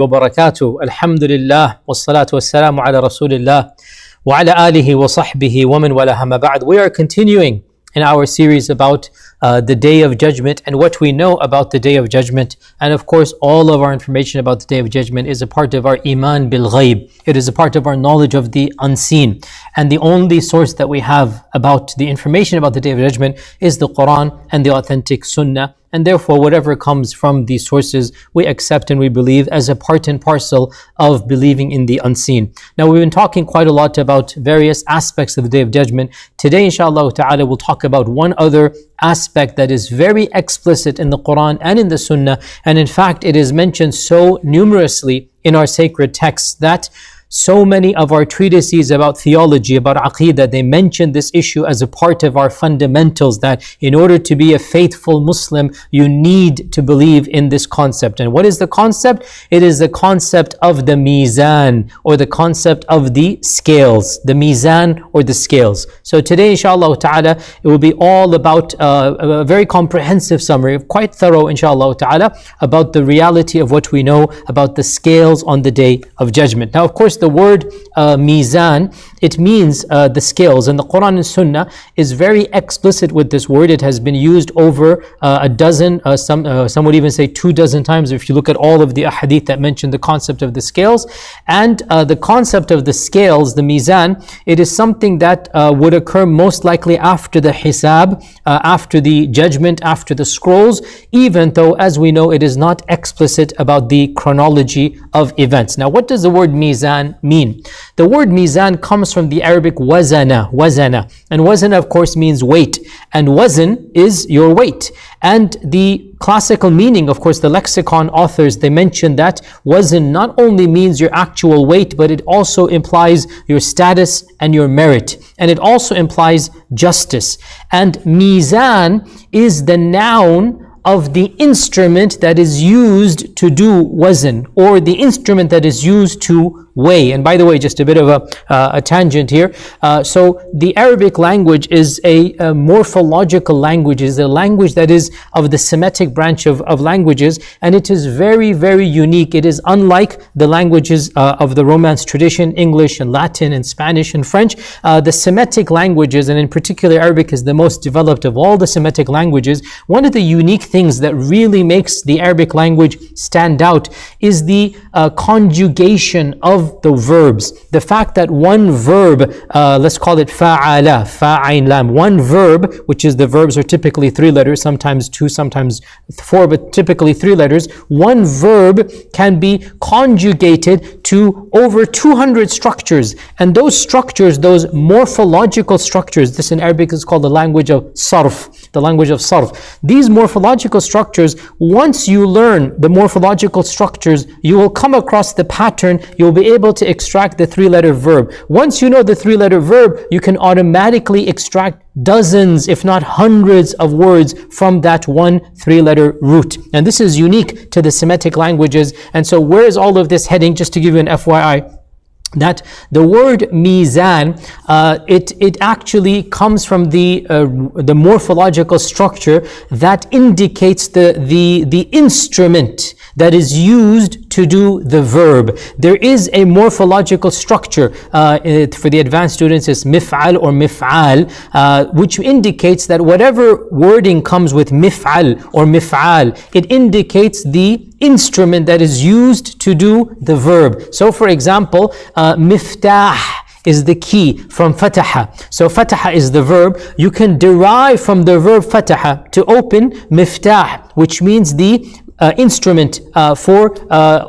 وبركاته. Alhamdulillah, wassalatu wassalamu ala rasulillah wa ala alihi wa sahbihi wa man walaha ma ba'd. We are continuing in our series about the Day of Judgment and what we know about the Day of Judgment. And of course, all of our information about the Day of Judgment is a part of our Iman bil Ghaib. It is a part of our knowledge of the unseen. And the only source that we have about the information about the Day of Judgment is the Quran and the authentic Sunnah. And therefore, whatever comes from these sources, we accept and we believe as a part and parcel of believing in the unseen. Now, we've been talking quite a lot about various aspects of the Day of Judgment. Today, inshallah ta'ala, we'll talk about one other aspect that is very explicit in the Quran and in the Sunnah. And in fact, it is mentioned so numerously in our sacred texts that so many of our treatises about theology, about aqeedah, they mention this issue as a part of our fundamentals, that in order to be a faithful Muslim, you need to believe in this concept. And what is the concept? It is the concept of the mizan, or the concept of the scales. The mizan or the scales. So today, inshallah ta'ala, it will be all about a very comprehensive summary, quite thorough, inshallah ta'ala, about the reality of what we know about the scales on the Day of Judgment. Now, of course, the word mizan, it means the scales, and the Quran and Sunnah is very explicit with this word. It has been used over a dozen, some would even say 24 times if you look at all of the ahadith that mention the concept of the scales. And the concept of the scales, the mizan, it is something that would occur most likely after the hisab, after the judgment, after the scrolls, even though, as we know, it is not explicit about the chronology of events. Now, what does the word mizan mean? The word mizan comes from the Arabic wazana, and wazana of course means weight, and wazn is your weight. And the classical meaning, of course, the lexicon authors, they mention that wazn not only means your actual weight, but it also implies your status and your merit, and it also implies justice. And mizan is the noun of the instrument that is used to do wazn, or the instrument that is used to weigh. And by the way, just a bit of a tangent here. So the Arabic language is a morphological language, is a language that is of the Semitic branch of languages, and it is very, very unique. It is unlike the languages of the Romance tradition, English and Latin and Spanish and French. The Semitic languages, and in particular Arabic, is the most developed of all the Semitic languages. One of the unique things that really makes the Arabic language stand out is the conjugation of the verbs. The fact that one verb, let's call it fa'ala, fa'ain lam, one verb, which is the verbs are typically 3 letters, sometimes 2, sometimes 4, but typically 3 letters. One verb can be conjugated to over 200 structures. And those structures, those morphological structures, this in Arabic is called the language of sarf, the language of sarf. These morphological structures, once you learn the morphological structures, you will come across the pattern, you'll be able to extract the 3-letter verb. Once you know the 3-letter verb, you can automatically extract dozens, if not hundreds of words from that one 3-letter root. And this is unique to the Semitic languages. And so where is all of this heading? Just to give you an FYI, that the word mizan, it actually comes from the morphological structure that indicates the instrument that is used to do the verb. There is a morphological structure, for the advanced students is mif'al or mif'al, which indicates that whatever wording comes with mif'al or mif'al, it indicates the instrument that is used to do the verb. So for example, miftah is the key from fataha. So fataha is the verb. You can derive from the verb fataha to open miftah, which means the instrument for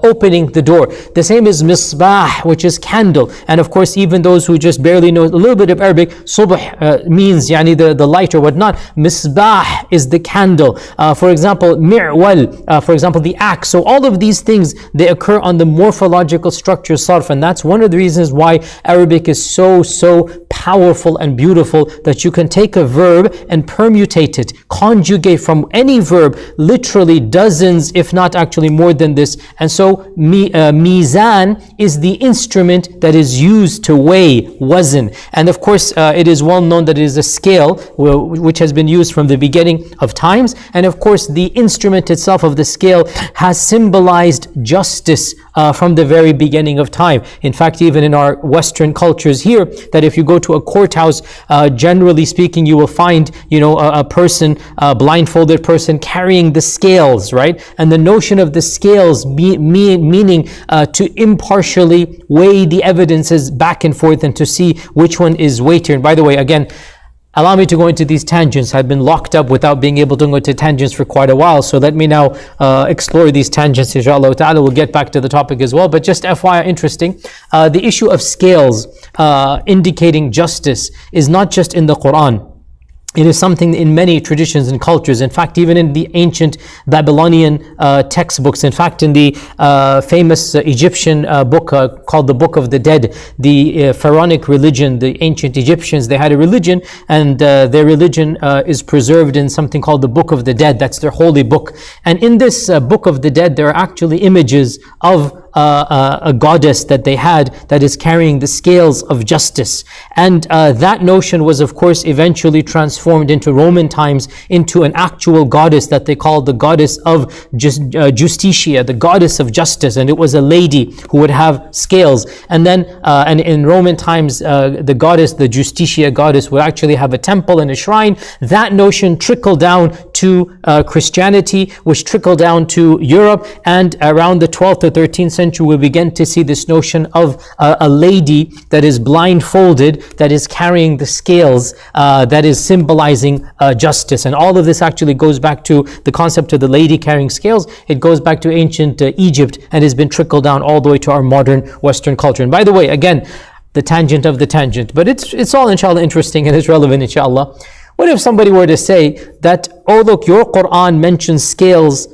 opening the door. The same is misbah, which is candle. And of course, even those who just barely know a little bit of Arabic, subh means yani the light or whatnot. Misbah is the candle. For example, mi'wal, for example, the axe. So all of these things, they occur on the morphological structure sarf, and that's one of the reasons why Arabic is so powerful and beautiful, that you can take a verb and permutate it, conjugate from any verb, literally dozens tons, if not actually more than this. And so mizan is the instrument that is used to weigh wazn. And of course, it is well known that it is a scale which has been used from the beginning of times. And of course, the instrument itself of the scale has symbolized justice from the very beginning of time. In fact, even in our Western cultures here, that if you go to a courthouse, generally speaking, you will find, a person, a blindfolded person carrying the scales, right? And the notion of the scales meaning to impartially weigh the evidences back and forth and to see which one is weightier. And by the way, again, allow me to go into these tangents. I've been locked up without being able to go into tangents for quite a while. So let me now explore these tangents, inshallah ta'ala. We'll get back to the topic as well. But just FYI, interesting, the issue of scales indicating justice is not just in the Quran. It is something in many traditions and cultures. In fact, even in the ancient Babylonian textbooks, in fact, in the famous Egyptian book called the Book of the Dead, the pharaonic religion, the ancient Egyptians, they had a religion, and their religion is preserved in something called the Book of the Dead. That's their holy book. And in this Book of the Dead, there are actually images of a goddess that they had that is carrying the scales of justice. And that notion was, of course, eventually transformed into Roman times into an actual goddess that they called the goddess of Justitia, the goddess of justice. And it was a lady who would have scales. And then, and in Roman times, the goddess, the Justitia goddess, would actually have a temple and a shrine. That notion trickled down to Christianity, which trickled down to Europe, and around the 12th or 13th century, we begin to see this notion of a lady that is blindfolded, that is carrying the scales, that is symbolizing justice. And all of this actually goes back to the concept of the lady carrying scales. It goes back to ancient Egypt and has been trickled down all the way to our modern Western culture. And by the way, again, the tangent of the tangent, but it's all inshallah interesting and it's relevant inshallah. What if somebody were to say that, oh look, your Quran mentions scales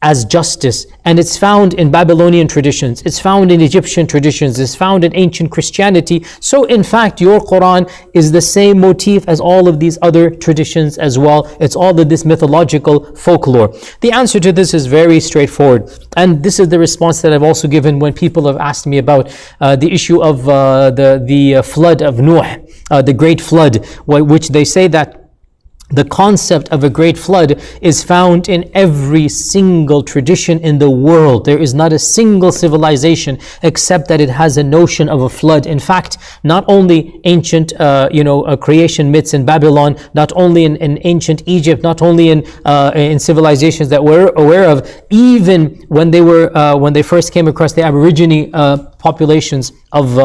as justice, and it's found in Babylonian traditions, it's found in Egyptian traditions, it's found in ancient Christianity, so in fact your Quran is the same motif as all of these other traditions as well. It's all of this mythological folklore. The answer to this is very straightforward, and this is the response that I've also given when people have asked me about the issue of the flood of Nuh, the great flood, which they say that the concept of a great flood is found in every single tradition in the world. There is not a single civilization except that it has a notion of a flood. In fact, not only ancient, creation myths in Babylon, not only in ancient Egypt, not only in civilizations that we're aware of, even when they first came across the Aborigine populations of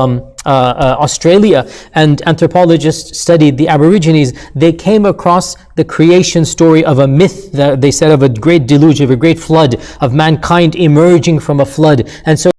Australia, and anthropologists studied the Aborigines, they came across the creation story of a myth that they said of a great deluge, of a great flood, of mankind emerging from a flood. And so